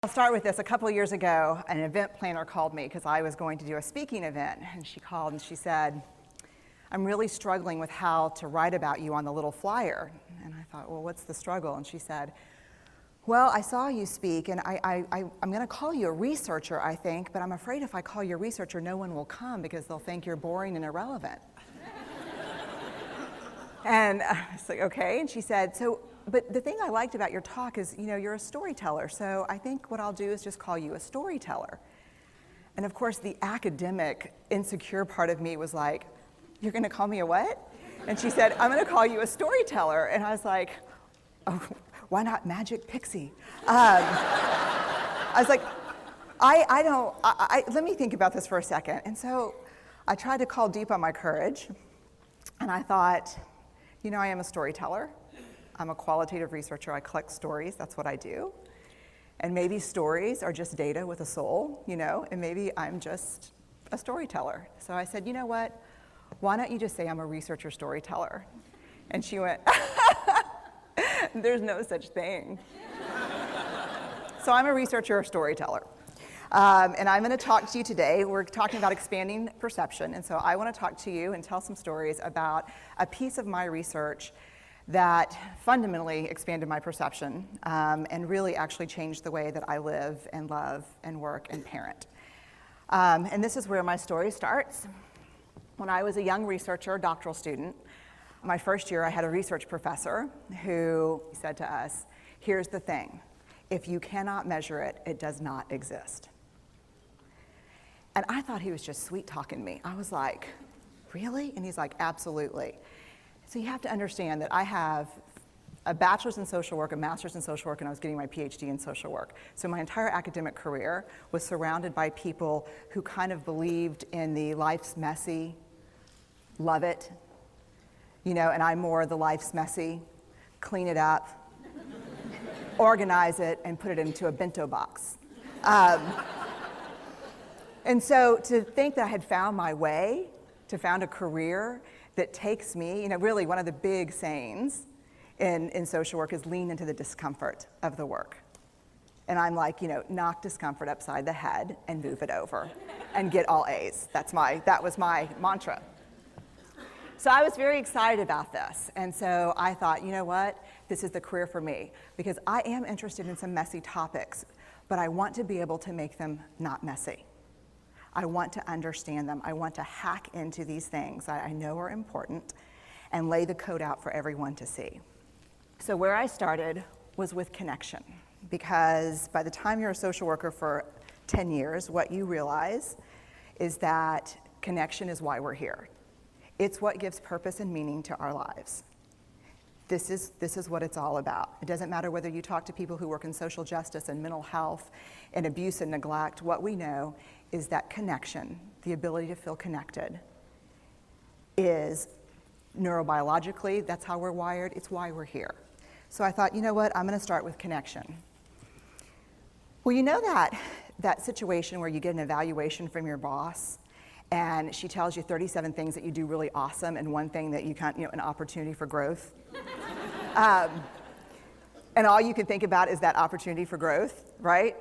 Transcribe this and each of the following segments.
I'll start with this. A couple of years ago, an event planner called me because I was going to do a speaking event, and she called and she said, I'm really struggling with how to write about you on the little flyer. And I thought, well, what's the struggle? And she said, well, I saw you speak, and I'm going to call you a researcher, I think, but I'm afraid if I call you a researcher, no one will come because they'll think you're boring and irrelevant. And I was like, okay. And she said, but the thing I liked about your talk is, you're a storyteller, so I think what I'll do is just call you a storyteller. And of course, the academic, insecure part of me was like, you're going to call me a what? And she said, I'm going to call you a storyteller. And I was like, oh, why not Magic Pixie? I was like, let me think about this for a second. And so I tried to call deep on my courage, and I thought, I am a storyteller. I'm a qualitative researcher. I collect stories. That's what I do. And maybe stories are just data with a soul, and maybe I'm just a storyteller. So I said, you know what? Why don't you just say I'm a researcher storyteller? And she went, there's no such thing. So I'm a researcher storyteller. And I'm going to talk to you today. We're talking about expanding perception. And so I want to talk to you and tell some stories about a piece of my research that fundamentally expanded my perception and really actually changed the way that I live and love and work and parent. And this is where my story starts. When I was a young researcher, doctoral student, my first year I had a research professor who said to us, here's the thing, if you cannot measure it, it does not exist. And I thought he was just sweet-talking me. I was like, really? And he's like, absolutely. So you have to understand that I have a bachelor's in social work, a master's in social work, and I was getting my PhD in social work. So my entire academic career was surrounded by people who kind of believed in the life's messy, love it, and I'm more the life's messy, clean it up, organize it, and put it into a bento box. And so to think that I had found my way, to found a career that takes me, really one of the big sayings in social work is lean into the discomfort of the work. And I'm like, knock discomfort upside the head and move it over and get all A's. That was my mantra. So I was very excited about this. And so I thought, you know what? This is the career for me because I am interested in some messy topics, but I want to be able to make them not messy. I want to understand them. I want to hack into these things that I know are important and lay the code out for everyone to see. So where I started was with connection, because by the time you're a social worker for 10 years, what you realize is that connection is why we're here. It's what gives purpose and meaning to our lives. This is what it's all about. It doesn't matter whether you talk to people who work in social justice and mental health and abuse and neglect. What we know is that connection, the ability to feel connected, is neurobiologically, that's how we're wired, it's why we're here. So I thought, you know what, I'm going to start with connection. Well, that situation where you get an evaluation from your boss, and she tells you 37 things that you do really awesome and one thing that you can't, an opportunity for growth. And all you can think about is that opportunity for growth, right?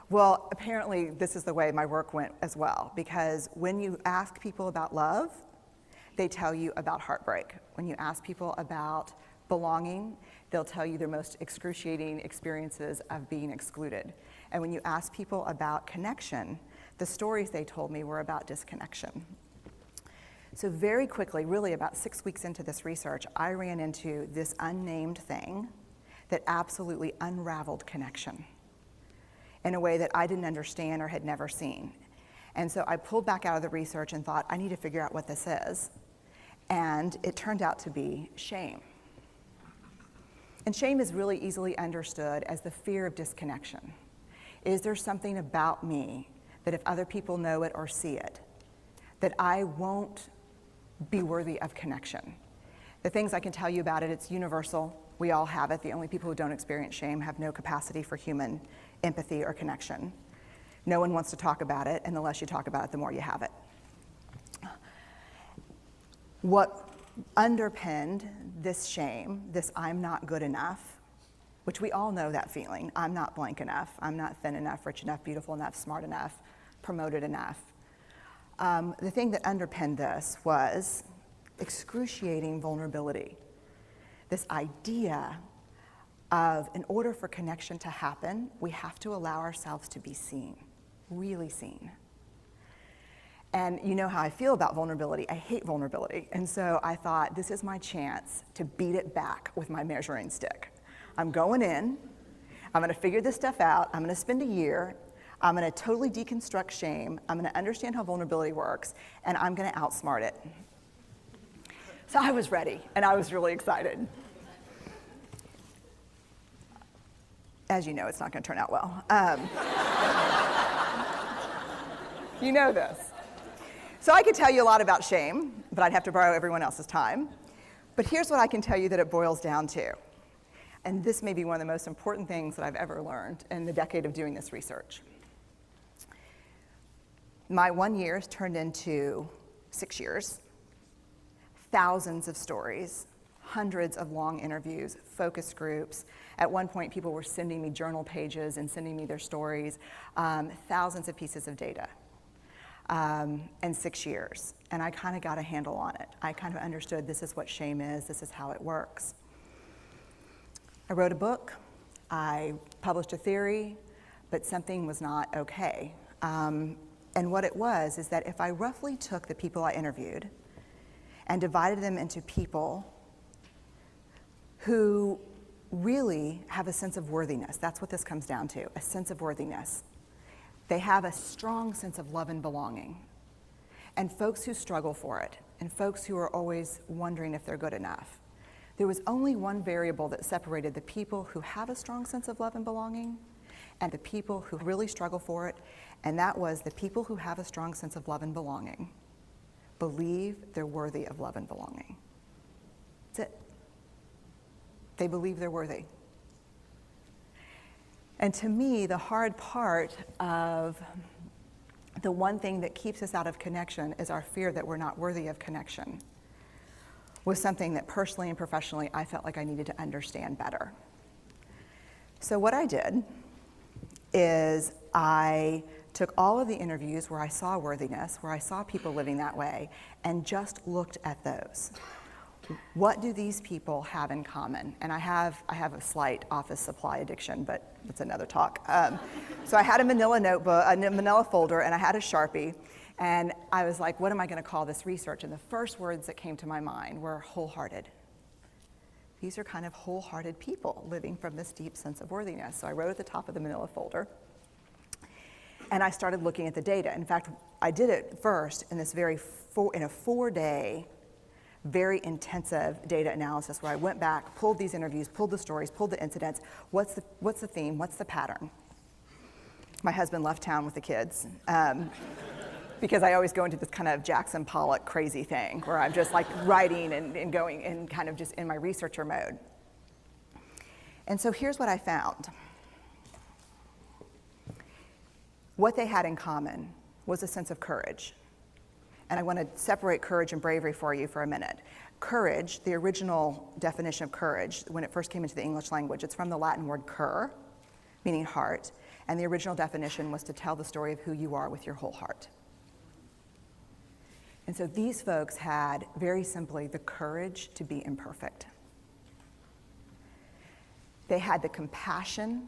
Well, apparently this is the way my work went as well, because when you ask people about love, they tell you about heartbreak. When you ask people about belonging, they'll tell you their most excruciating experiences of being excluded. And when you ask people about connection, the stories they told me were about disconnection. So very quickly, really about 6 weeks into this research, I ran into this unnamed thing that absolutely unraveled connection in a way that I didn't understand or had never seen. And so I pulled back out of the research and thought, I need to figure out what this is. And it turned out to be shame. And shame is really easily understood as the fear of disconnection. Is there something about me that if other people know it or see it, that I won't be worthy of connection? The things I can tell you about it, it's universal. We all have it. The only people who don't experience shame have no capacity for human empathy or connection. No one wants to talk about it, and the less you talk about it, the more you have it. What underpinned this shame, this I'm not good enough, which we all know that feeling. I'm not blank enough. I'm not thin enough, rich enough, beautiful enough, smart enough, promoted enough. The thing that underpinned this was excruciating vulnerability. This idea of, in order for connection to happen, we have to allow ourselves to be seen, really seen. And you know how I feel about vulnerability. I hate vulnerability. And so I thought, this is my chance to beat it back with my measuring stick. I'm going in, I'm gonna figure this stuff out, I'm gonna spend a year, I'm gonna totally deconstruct shame, I'm gonna understand how vulnerability works, and I'm gonna outsmart it. So I was ready, and I was really excited. As you know, it's not gonna turn out well. You know this. So I could tell you a lot about shame, but I'd have to borrow everyone else's time. But here's what I can tell you that it boils down to. And this may be one of the most important things that I've ever learned in the decade of doing this research. My 1 year has turned into 6 years, thousands of stories, hundreds of long interviews, focus groups. At one point, people were sending me journal pages and sending me their stories, thousands of pieces of data, and 6 years. And I kind of got a handle on it. I kind of understood this is what shame is, this is how it works. I wrote a book, I published a theory, but something was not okay. And what it was is that if I roughly took the people I interviewed and divided them into people who really have a sense of worthiness, that's what this comes down to, a sense of worthiness. They have a strong sense of love and belonging. And folks who struggle for it, and folks who are always wondering if they're good enough. There was only one variable that separated the people who have a strong sense of love and belonging and the people who really struggle for it, and that was the people who have a strong sense of love and belonging believe they're worthy of love and belonging. That's it. They believe they're worthy. And to me, the hard part of the one thing that keeps us out of connection is our fear that we're not worthy of connection. Was something that personally and professionally I felt like I needed to understand better. So what I did is I took all of the interviews where I saw worthiness, where I saw people living that way, and just looked at those. What do these people have in common? And I have a slight office supply addiction, but that's another talk. So I had a manila notebook, a manila folder, and I had a Sharpie. And I was like, what am I going to call this research? And the first words that came to my mind were wholehearted. These are kind of wholehearted people living from this deep sense of worthiness. So I wrote at the top of the manila folder. And I started looking at the data. In fact, I did it first in this in a 4-day, very intensive data analysis where I went back, pulled these interviews, pulled the stories, pulled the incidents. What's the theme? What's the pattern? My husband left town with the kids. Because I always go into this kind of Jackson Pollock crazy thing where I'm just like writing and going and kind of just in my researcher mode. And so here's what I found. What they had in common was a sense of courage. And I want to separate courage and bravery for you for a minute. Courage, the original definition of courage, when it first came into the English language, it's from the Latin word cur, meaning heart. And the original definition was to tell the story of who you are with your whole heart. And so these folks had, very simply, the courage to be imperfect. They had the compassion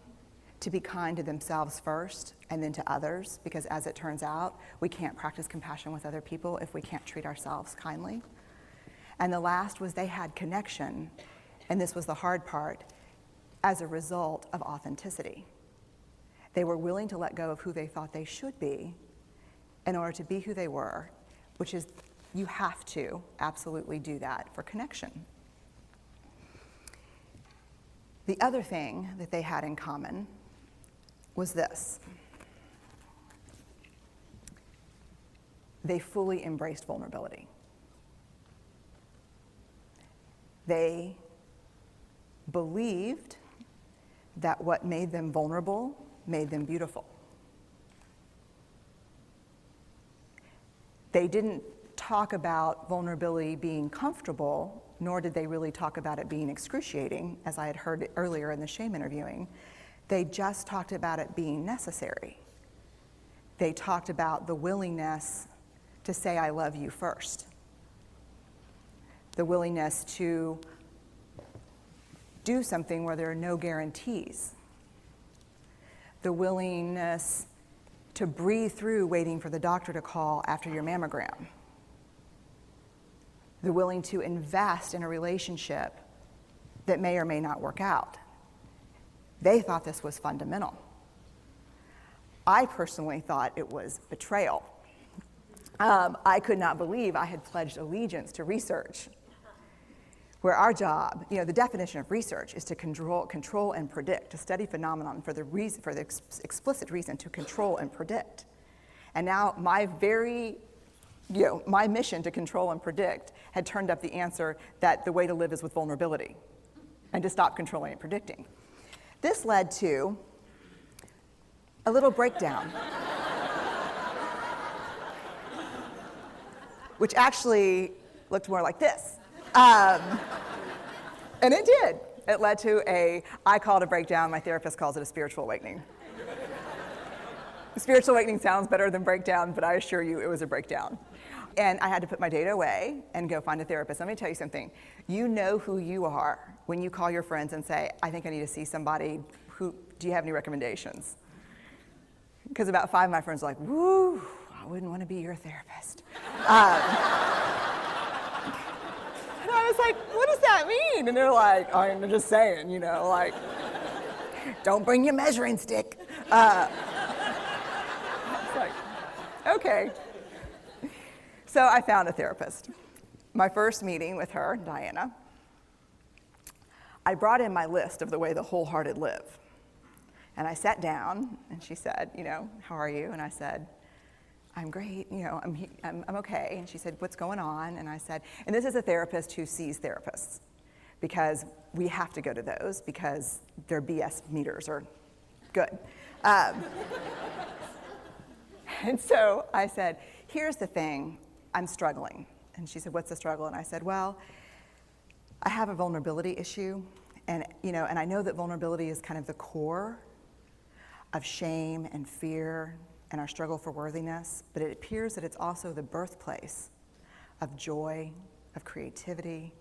to be kind to themselves first and then to others, because as it turns out, we can't practice compassion with other people if we can't treat ourselves kindly. And the last was they had connection, and this was the hard part, as a result of authenticity. They were willing to let go of who they thought they should be in order to be who they were, which is, you have to absolutely do that for connection. The other thing that they had in common was this. They fully embraced vulnerability. They believed that what made them vulnerable made them beautiful. They didn't talk about vulnerability being comfortable nor did they really talk about it being excruciating, as I had heard earlier in the shame interviewing. They just talked about it being necessary. They talked about the willingness to say I love you first, the willingness to do something where there are no guarantees, the willingness to breathe through waiting for the doctor to call after your mammogram, the willing to invest in a relationship that may or may not work out. They thought this was fundamental. I personally thought it was betrayal. I could not believe I had pledged allegiance to research, where our job, the definition of research is to control and predict, to study phenomenon for the explicit reason to control and predict. And now my mission to control and predict had turned up the answer that the way to live is with vulnerability and to stop controlling and predicting. This led to a little breakdown, which actually looked more like this. And it did. It led to I call it a breakdown, my therapist calls it a spiritual awakening. Spiritual awakening sounds better than breakdown, but I assure you it was a breakdown. And I had to put my data away and go find a therapist. Let me tell you something. You know who you are when you call your friends and say, I think I need to see somebody. Do you have any recommendations? Because about 5 of my friends are like, woo, I wouldn't want to be your therapist. And I was like, what does that mean? And they're like, oh, I'm just saying, don't bring your measuring stick. It's like, okay. So I found a therapist. My first meeting with her, Diana, I brought in my list of the way the wholehearted live. And I sat down, and she said, how are you? And I said, I'm great, I'm okay. And she said, what's going on? And I said, and this is a therapist who sees therapists, because we have to go to those because their BS meters are good. And so I said, here's the thing, I'm struggling. And she said, what's the struggle? And I said, well, I have a vulnerability issue, and I know that vulnerability is kind of the core of shame and fear and our struggle for worthiness, but it appears that it's also the birthplace of joy, of creativity,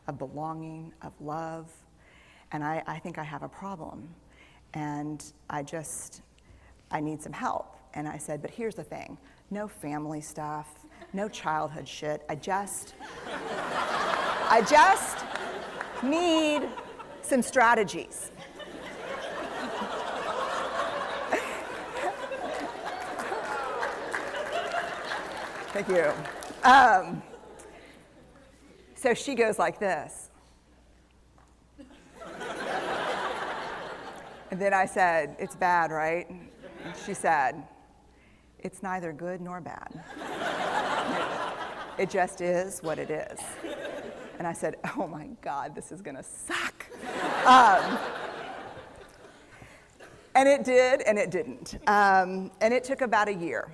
of belonging, of love, and I think I have a problem, and I need some help. And I said, but here's the thing, no family stuff, no childhood shit, I just need some strategies. Thank you. So she goes like this. And then I said, it's bad, right? And she said, it's neither good nor bad. It just is what it is. And I said, oh my God, this is gonna suck. And it did, and it didn't. And it took about a year.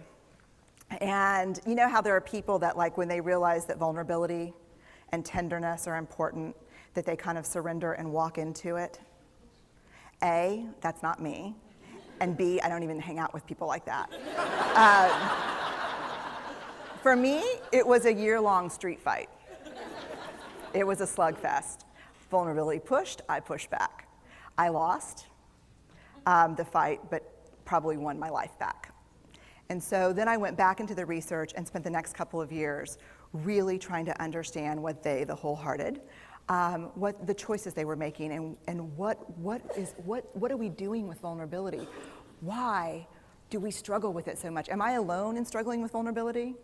And you know how there are people that, when they realize that vulnerability and tenderness are important, that they kind of surrender and walk into it? A, that's not me. And B, I don't even hang out with people like that. For me, it was a year-long street fight. It was a slugfest. Vulnerability pushed, I pushed back. I lost the fight, but probably won my life back. And so then I went back into the research and spent the next couple of years really trying to understand what the wholehearted, what the choices they were making, and what are we doing with vulnerability? Why do we struggle with it so much? Am I alone in struggling with vulnerability?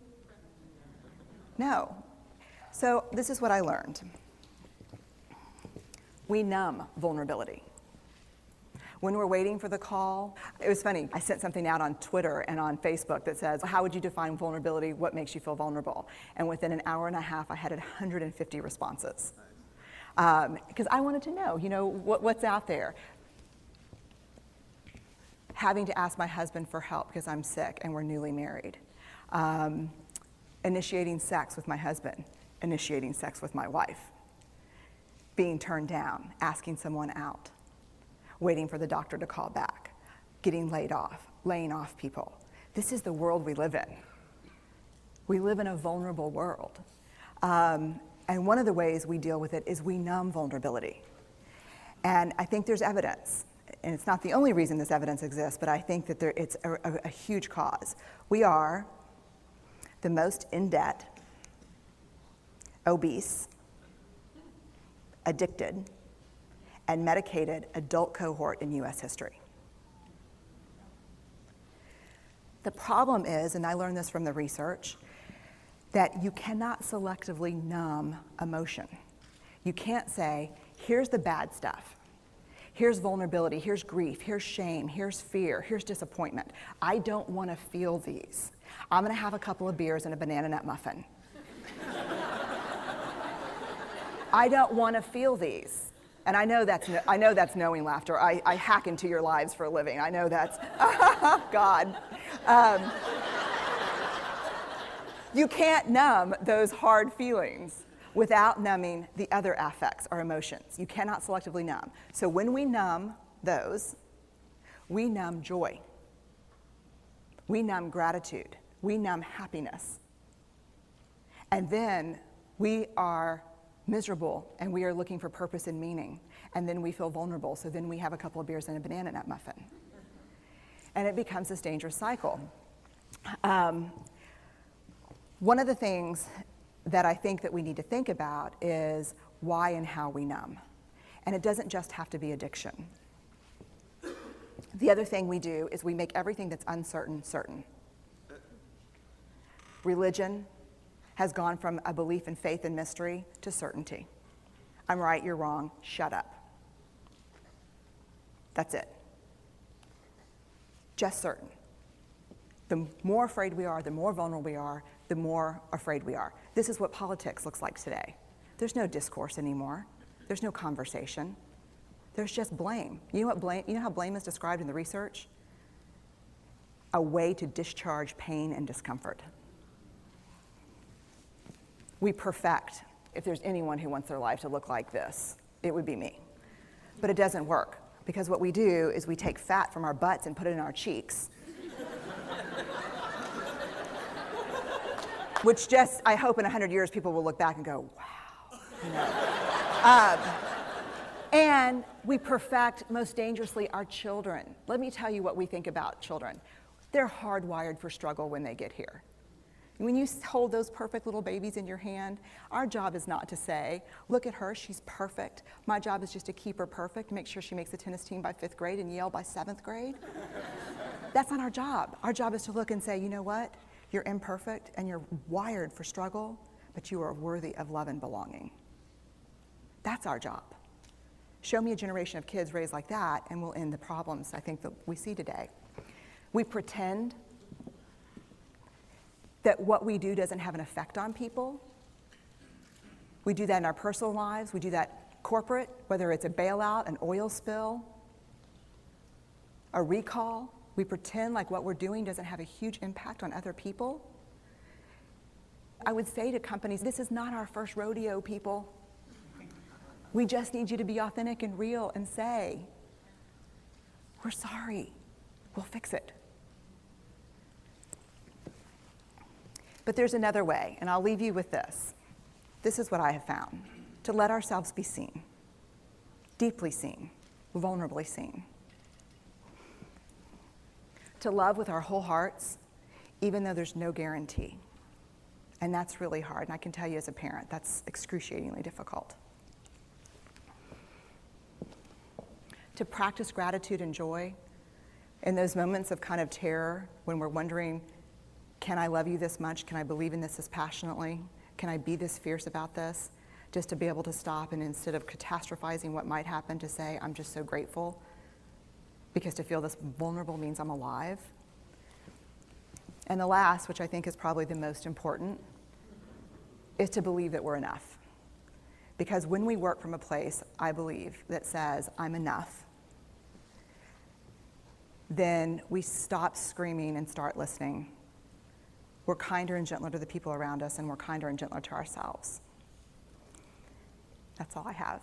No. So this is what I learned. We numb vulnerability. When we're waiting for the call, it was funny, I sent something out on Twitter and on Facebook that says, how would you define vulnerability? What makes you feel vulnerable? And within an hour and a half, I had 150 responses. Because I wanted to know, what's out there. Having to ask my husband for help because I'm sick and we're newly married. Initiating sex with my husband, initiating sex with my wife. being turned down, asking someone out, waiting for the doctor to call back, getting laid off, laying off people. This is the world we live in. We live in a vulnerable world. And one of the ways we deal with it is we numb vulnerability. And I think there's evidence, and it's not the only reason this evidence exists, but I think that it's a huge cause. We are the most in debt, obese, addicted, and medicated adult cohort in US history. The problem is, and I learned this from the research, that you cannot selectively numb emotion. You can't say, here's the bad stuff. Here's vulnerability, here's grief, here's shame, here's fear, here's disappointment. I don't want to feel these. I'm going to have a couple of beers and a banana nut muffin. I don't want to feel these. And I know that's knowing laughter. I hack into your lives for a living. I know that's, God. You can't numb those hard feelings without numbing the other affects or emotions. You cannot selectively numb. So when we numb those, we numb joy. We numb gratitude. We numb happiness. And then we are miserable and we are looking for purpose and meaning. And then we feel vulnerable. So then we have a couple of beers and a banana nut muffin. And it becomes this dangerous cycle. One of the things that I think that we need to think about is why and how we numb. And it doesn't just have to be addiction. The other thing we do is we make everything that's uncertain certain. Religion has gone from a belief in faith and mystery to certainty. I'm right, you're wrong, shut up. That's it. Just certain. The more afraid we are, the more vulnerable we are, the more afraid we are. This is what politics looks like today. There's no discourse anymore. There's no conversation. There's just blame. You know how blame is described in the research? A way to discharge pain and discomfort. We perfect. If there's anyone who wants their life to look like this, it would be me. But it doesn't work, because what we do is we take fat from our butts and put it in our cheeks. Which just, I hope in 100 years people will look back and go, wow. You know? And we perfect, most dangerously, our children. Let me tell you what we think about children. They're hardwired for struggle when they get here. When you hold those perfect little babies in your hand, our job is not to say, look at her, she's perfect. My job is just to keep her perfect, make sure she makes the tennis team by 5th grade and Yale by 7th grade. That's not our job. Our job is to look and say, you know what? You're imperfect and you're wired for struggle, but you are worthy of love and belonging. That's our job. Show me a generation of kids raised like that, and we'll end the problems I think that we see today. We pretend that what we do doesn't have an effect on people. We do that in our personal lives. We do that corporate, whether it's a bailout, an oil spill, a recall. We pretend like what we're doing doesn't have a huge impact on other people. I would say to companies, this is not our first rodeo, people. We just need you to be authentic and real and say, we're sorry, we'll fix it. But there's another way, and I'll leave you with this. This is what I have found: to let ourselves be seen, deeply seen, vulnerably seen. To love with our whole hearts, even though there's no guarantee. And that's really hard, and I can tell you as a parent, that's excruciatingly difficult. To practice gratitude and joy in those moments of kind of terror when we're wondering, can I love you this much? Can I believe in this this passionately? Can I be this fierce about this? Just to be able to stop and instead of catastrophizing what might happen, to say, I'm just so grateful. Because to feel this vulnerable means I'm alive. And the last, which I think is probably the most important, is to believe that we're enough. Because when we work from a place, I believe, that says, I'm enough, then we stop screaming and start listening. We're kinder and gentler to the people around us, and we're kinder and gentler to ourselves. That's all I have.